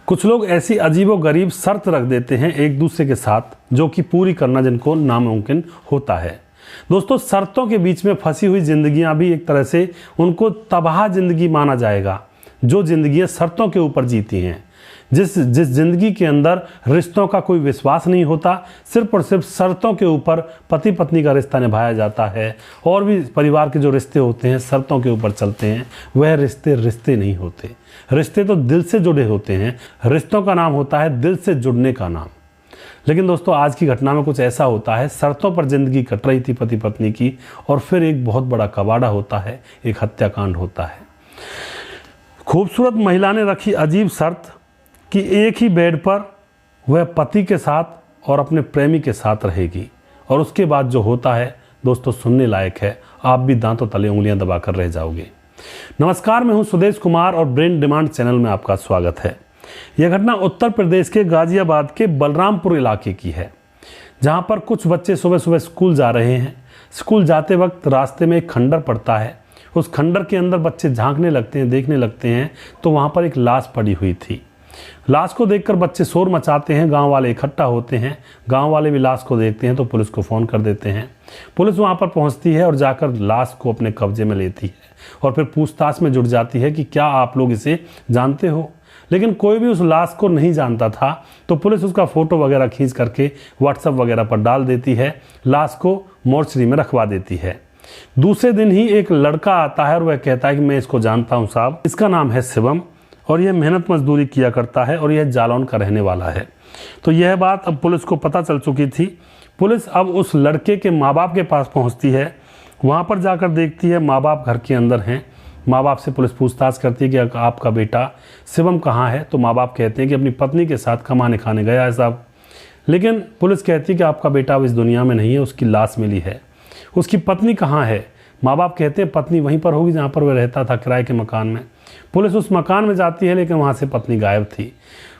कुछ लोग ऐसी अजीबोगरीब शर्त रख देते हैं एक दूसरे के साथ, जो कि पूरी करना जिनको नामुमकिन होता है। दोस्तों, शर्तों के बीच में फंसी हुई जिंदगियां भी एक तरह से उनको तबाह जिंदगी माना जाएगा, जो जिंदगियां शर्तों के ऊपर जीती हैं। जिस जिंदगी के अंदर रिश्तों का कोई विश्वास नहीं होता, सिर्फ और सिर्फ शर्तों के ऊपर पति पत्नी का रिश्ता निभाया जाता है, और भी परिवार के जो रिश्ते होते हैं शर्तों के ऊपर चलते हैं, वह रिश्ते नहीं होते। रिश्ते तो दिल से जुड़े होते हैं। रिश्तों का नाम होता है दिल से जुड़ने का नाम। लेकिन दोस्तों, आज की घटना में कुछ ऐसा होता है, शर्तों पर जिंदगी कट रही थी पति पत्नी की, और फिर एक बहुत बड़ा कबाड़ा होता है, एक हत्याकांड होता है। खूबसूरत महिला ने रखी अजीब शर्त कि एक ही बेड पर वह पति के साथ और अपने प्रेमी के साथ रहेगी, और उसके बाद जो होता है दोस्तों सुनने लायक है। आप भी दांतों तले उंगलियां दबाकर रह जाओगे। नमस्कार, मैं हूं सुदेश कुमार और ब्रेन डिमांड चैनल में आपका स्वागत है। यह घटना उत्तर प्रदेश के गाजियाबाद के बलरामपुर इलाके की है, जहां पर कुछ बच्चे सुबह सुबह स्कूल जा रहे हैं। स्कूल जाते वक्त रास्ते में एक खंडर पड़ता है। उस खंडर के अंदर बच्चे झांकने लगते हैं, देखने लगते हैं, तो वहां पर एक लाश पड़ी हुई थी। लाश को देखकर बच्चे शोर मचाते हैं, गांव वाले इकट्ठा होते हैं। गांव वाले भी लाश को देखते हैं तो पुलिस को फ़ोन कर देते हैं। पुलिस वहां पर पहुंचती है और जाकर लाश को अपने कब्जे में लेती है, और फिर पूछताछ में जुट जाती है कि क्या आप लोग इसे जानते हो। लेकिन कोई भी उस लाश को नहीं जानता था, तो पुलिस उसका फ़ोटो वगैरह खींच करके व्हाट्सएप वगैरह पर डाल देती है, लाश को मोर्चरी में रखवा देती है। दूसरे दिन ही एक लड़का आता है और वह कहता है कि मैं इसको जानता हूँ साहब, इसका नाम है शिवम, और यह मेहनत मजदूरी किया करता है, और यह जालौन का रहने वाला है। तो यह बात अब पुलिस को पता चल चुकी थी। पुलिस अब उस लड़के के माँ बाप के पास पहुंचती है। वहां पर जाकर देखती है माँ बाप घर के अंदर हैं। माँ बाप से पुलिस पूछताछ करती है कि आपका बेटा शिवम कहाँ है। तो माँ बाप कहते हैं कि अपनी पत्नी के साथ कमाने खाने गया है साहब। लेकिन पुलिस कहती है कि आपका बेटा अब इस दुनिया में नहीं है, उसकी लाश मिली है। उसकी पत्नी कहाँ है? माँ बाप कहते हैं पत्नी वहीं पर होगी जहाँ पर वह रहता था, किराए के मकान में। पुलिस उस मकान में जाती है, लेकिन वहाँ से पत्नी गायब थी।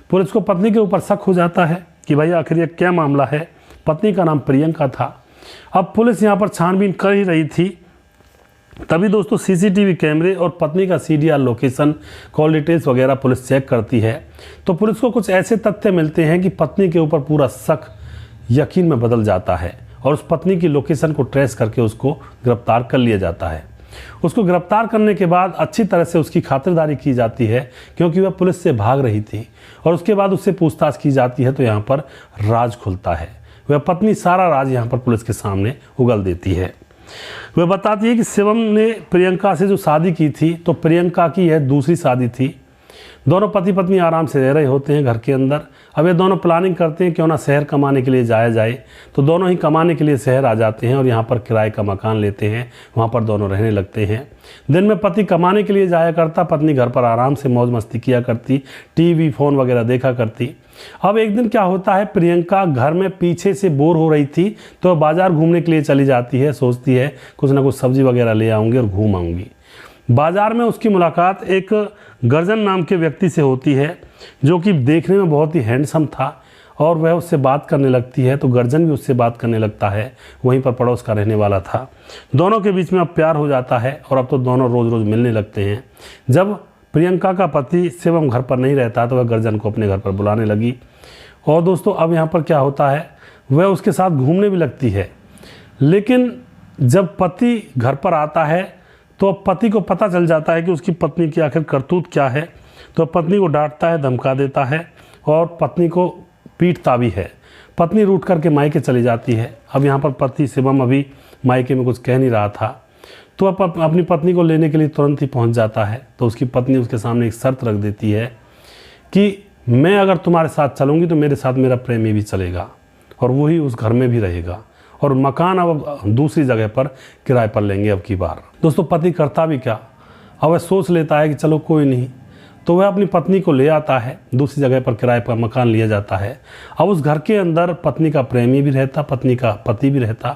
पुलिस को पत्नी के ऊपर शक हो जाता है कि भाई आखिर ये क्या मामला है। पत्नी का नाम प्रियंका था। अब पुलिस यहाँ पर छानबीन कर ही रही थी, तभी दोस्तों सीसीटीवी कैमरे और पत्नी का सीडीआर लोकेशन, कॉल डिटेल्स वगैरह पुलिस चेक करती है। तो पुलिस को कुछ ऐसे तथ्य मिलते हैं कि पत्नी के ऊपर पूरा शक यकीन में बदल जाता है, और उस पत्नी की लोकेशन को ट्रेस करके उसको गिरफ्तार कर लिया जाता है। उसको गिरफ्तार करने के बाद अच्छी तरह से उसकी खातिरदारी की जाती है, क्योंकि वह पुलिस से भाग रही थी। और उसके बाद उससे पूछताछ की जाती है, तो यहाँ पर राज खुलता है। वह पत्नी सारा राज यहाँ पर पुलिस के सामने उगल देती है। वह बताती है कि शिवम ने प्रियंका से जो शादी की थी, तो प्रियंका की यह दूसरी शादी थी। दोनों पति पत्नी आराम से रह रहे होते हैं घर के अंदर। अब ये दोनों प्लानिंग करते हैं क्यों ना शहर कमाने के लिए जाया जाए। तो दोनों ही कमाने के लिए शहर आ जाते हैं और यहाँ पर किराए का मकान लेते हैं। वहाँ पर दोनों रहने लगते हैं। दिन में पति कमाने के लिए जाया करता, पत्नी घर पर आराम से मौज मस्ती किया करती, टीवी फोन वगैरह देखा करती। अब एक दिन क्या होता है, प्रियंका घर में पीछे से बोर हो रही थी, तो बाजार घूमने के लिए चली जाती है। सोचती है कुछ ना कुछ सब्जी वगैरह ले आऊँगी और घूम आऊँगी। बाजार में उसकी मुलाकात एक गर्जन नाम के व्यक्ति से होती है, जो कि देखने में बहुत ही हैंडसम था, और वह उससे बात करने लगती है। तो गर्जन भी उससे बात करने लगता है, वहीं पर पड़ोस का रहने वाला था। दोनों के बीच में अब प्यार हो जाता है, और अब तो दोनों रोज़ रोज़ मिलने लगते हैं। जब प्रियंका का पति शिवम घर पर नहीं रहता, तो वह गर्जन को अपने घर पर बुलाने लगी। और दोस्तों, अब यहाँ पर क्या होता है, वह उसके साथ घूमने भी लगती है। लेकिन जब पति घर पर आता है, तो अब पति को पता चल जाता है कि उसकी पत्नी की आखिर करतूत क्या है। तो पत्नी को डांटता है, धमका देता है, और पत्नी को पीटता भी है। पत्नी रूठ करके मायके चली जाती है। अब यहाँ पर पति शिवम अभी मायके में कुछ कह नहीं रहा था, तो अब अपनी पत्नी को लेने के लिए तुरंत ही पहुँच जाता है। तो उसकी पत्नी उसके सामने एक शर्त रख देती है कि मैं अगर तुम्हारे साथ चलूँगी तो मेरे साथ मेरा प्रेमी भी चलेगा, और वही उस घर में भी रहेगा, और मकान अब दूसरी जगह पर किराए पर लेंगे अब की बार। दोस्तों, पति करता भी क्या, अब वह सोच लेता है कि चलो कोई नहीं। तो वह अपनी पत्नी को ले आता है, दूसरी जगह पर किराए पर मकान लिया जाता है। अब उस घर के अंदर पत्नी का प्रेमी भी रहता, पत्नी का पति भी रहता,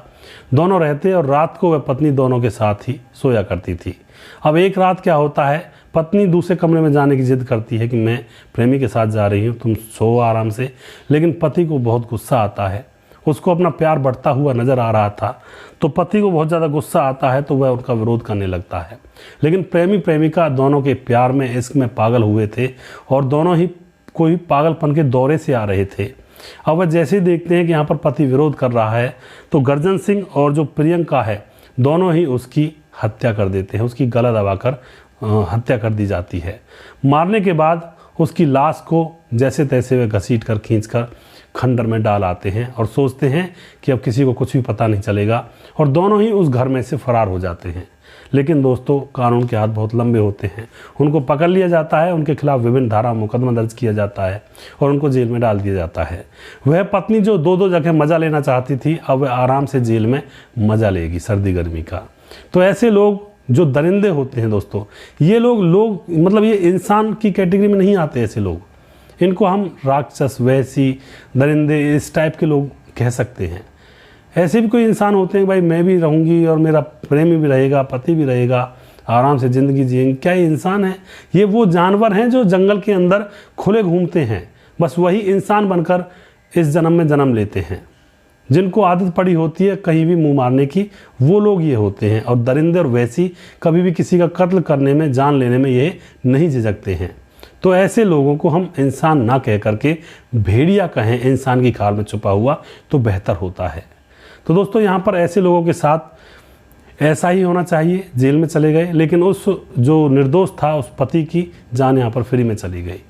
दोनों रहते, और रात को वह पत्नी दोनों के साथ ही सोया करती थी। अब एक रात क्या होता है, पत्नी दूसरे कमरे में जाने की जिद करती है कि मैं प्रेमी के साथ जा रही हूँ, तुम सो आराम से। लेकिन पति को बहुत गुस्सा आता है, उसको अपना प्यार बढ़ता हुआ नजर आ रहा था। तो पति को बहुत ज़्यादा गुस्सा आता है, तो वह उनका विरोध करने लगता है। लेकिन प्रेमी प्रेमिका दोनों के प्यार में, इश्क में पागल हुए थे, और दोनों ही कोई पागलपन के दौरे से आ रहे थे। अब वह जैसे ही देखते हैं कि यहाँ पर पति विरोध कर रहा है तो गर्जन सिंह और जो प्रियंका है दोनों ही उसकी हत्या कर देते हैं। उसकी गला दबाकर हत्या कर दी जाती है। मारने के बाद उसकी लाश को जैसे तैसे वे घसीट कर खींच कर खंडर में डाल आते हैं और सोचते हैं कि अब किसी को कुछ भी पता नहीं चलेगा, और दोनों ही उस घर में से फरार हो जाते हैं। लेकिन दोस्तों, कानून के हाथ बहुत लंबे होते हैं। उनको पकड़ लिया जाता है, उनके खिलाफ विभिन्न धारा मुकदमा दर्ज किया जाता है और उनको जेल में डाल दिया जाता है। वह पत्नी जो दो जगह मज़ा लेना चाहती थी, अब वह आराम से जेल में मज़ा लेगी सर्दी गर्मी का। तो ऐसे लोग जो दरिंदे होते हैं दोस्तों, ये लोग मतलब ये इंसान की कैटेगरी में नहीं आते। ऐसे लोग, इनको हम राक्षस, वैसी, दरिंदे, इस टाइप के लोग कह सकते हैं। ऐसे भी कोई इंसान होते हैं भाई, मैं भी रहूँगी और मेरा प्रेमी भी रहेगा, पति भी रहेगा, आराम से ज़िंदगी जिएंगे। क्या ये इंसान है? ये वो जानवर हैं जो जंगल के अंदर खुले घूमते हैं। बस वही इंसान बनकर इस जन्म में जन्म लेते हैं। जिनको आदत पड़ी होती है कहीं भी मुंह मारने की, वो लोग ये होते हैं। और दरिंदे और वैसी कभी भी किसी का कत्ल करने में, जान लेने में ये नहीं झिझकते हैं। तो ऐसे लोगों को हम इंसान ना कह करके भेड़िया कहें, इंसान की खाल में छुपा हुआ, तो बेहतर होता है। तो दोस्तों, यहाँ पर ऐसे लोगों के साथ ऐसा ही होना चाहिए। जेल में चले गए, लेकिन उस जो निर्दोष था उस पति की जान यहाँ पर फ्री में चली गई।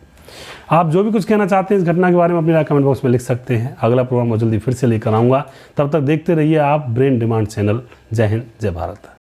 आप जो भी कुछ कहना चाहते हैं इस घटना के बारे में अपनी राय कमेंट बॉक्स में लिख सकते हैं। अगला प्रोग्राम मैं जल्दी फिर से लेकर आऊँगा। तब तक देखते रहिए आप ब्रेन डिमांड चैनल। जय हिंद, जय भारत।